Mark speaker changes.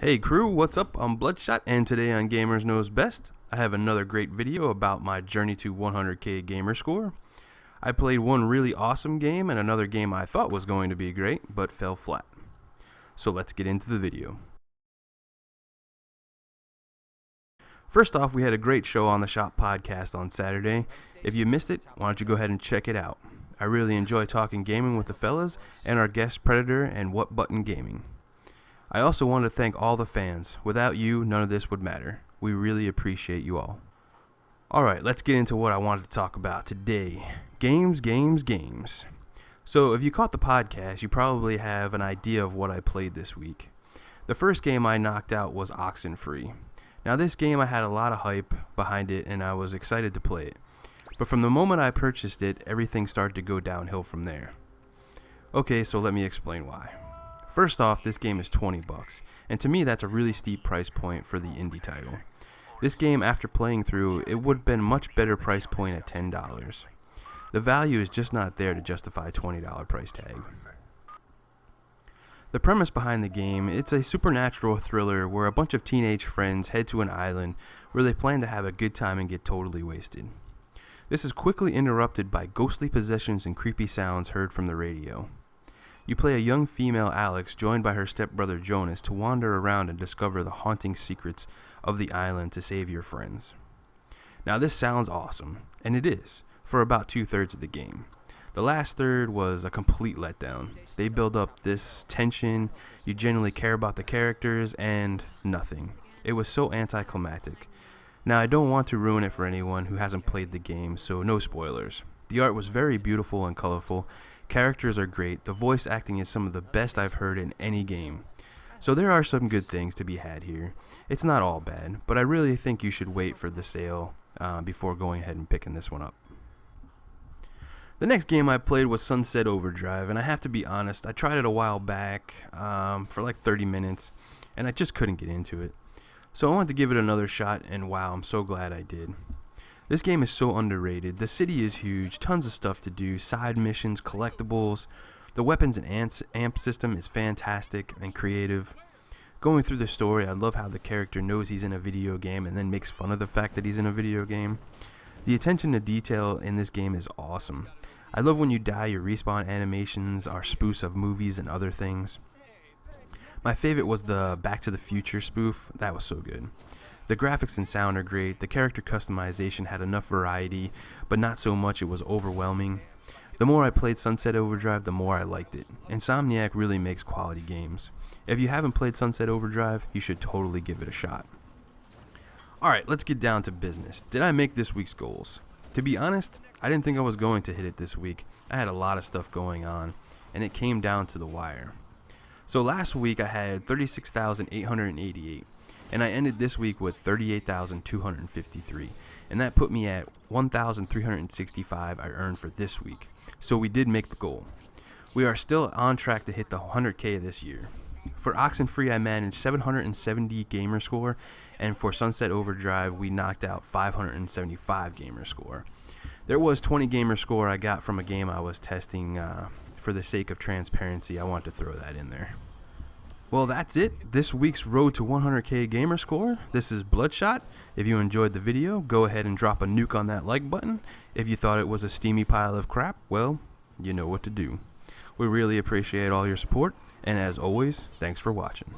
Speaker 1: Hey crew, what's up? I'm Bloodshot, and today on Gamers Knows Best, I have another great video about my journey to 100k gamer score. I played one really awesome game and another game I thought was going to be great, but fell flat. So let's get into the video. First off, we had a great show on the Shop podcast on Saturday. If you missed it, why don't you go ahead and check it out. I really enjoy talking gaming with the fellas and our guest Predator and What Button Gaming. I also want to thank all the fans. Without you, none of this would matter. We really appreciate you all. Alright, let's get into what I wanted to talk about today. Games. So if you caught the podcast, you probably have an idea of what I played this week. The first game I knocked out was Oxen. Now this game I had a lot of hype behind it and I was excited to play it. But from the moment I purchased it, everything started to go downhill from there. Okay, so let me explain why. First off, this game is $20, and to me that's a really steep price point for the indie title. This game, after playing through, it would have been a much better price point at $10. The value is just not there to justify a $20 price tag. The premise behind the game, it's a supernatural thriller where a bunch of teenage friends head to an island where they plan to have a good time and get totally wasted. This is quickly interrupted by ghostly possessions and creepy sounds heard from the radio. You play a young female Alex joined by her stepbrother Jonas to wander around and discover the haunting secrets of the island to save your friends. Now this sounds awesome, and it is, for about 2/3 of the game. The last third was a complete letdown. They build up this tension, you genuinely care about the characters, and nothing. It was so anticlimactic. Now I don't want to ruin it for anyone who hasn't played the game, so no spoilers. The art was very beautiful and colorful. Characters are great. The voice acting is some of the best I've heard in any game. So there are some good things to be had here. It's not all bad, but I really think you should wait for the sale before going ahead and picking this one up. The next game I played was Sunset Overdrive, and I have to be honest, I tried it a while back for like 30 minutes, and I just couldn't get into it. So I wanted to give it another shot, and wow, I'm so glad I did. This game is so underrated. The city is huge, tons of stuff to do, side missions, collectibles. The weapons and amp system is fantastic and creative. Going through the story, I love how the character knows he's in a video game and then makes fun of the fact that he's in a video game. The attention to detail in this game is awesome. I love when you die, your respawn animations are spoofs of movies and other things. My favorite was the Back to the Future spoof. That was so good. The graphics and sound are great. The character customization had enough variety, but not so much it was overwhelming. The more I played Sunset Overdrive, the more I liked it. Insomniac really makes quality games. If you haven't played Sunset Overdrive, you should totally give it a shot. Alright, let's get down to business. Did I make this week's goals? To be honest, I didn't think I was going to hit it this week. I had a lot of stuff going on, and it came down to the wire. So last week I had 36,888. And I ended this week with 38,253, and that put me at 1,365 I earned for this week. So we did make the goal. We are still on track to hit the 100k this year. For Oxen, I managed 770 gamer score, and for Sunset Overdrive we knocked out 575 gamer score. There was 20 gamer score I got from a game I was testing. For the sake of transparency, I want to throw that in there. Well, that's it. This week's Road to 100k gamer score. This is Bloodshot. If you enjoyed the video, go ahead and drop a nuke on that like button. If you thought it was a steamy pile of crap, well, you know what to do. We really appreciate all your support, and as always, thanks for watching.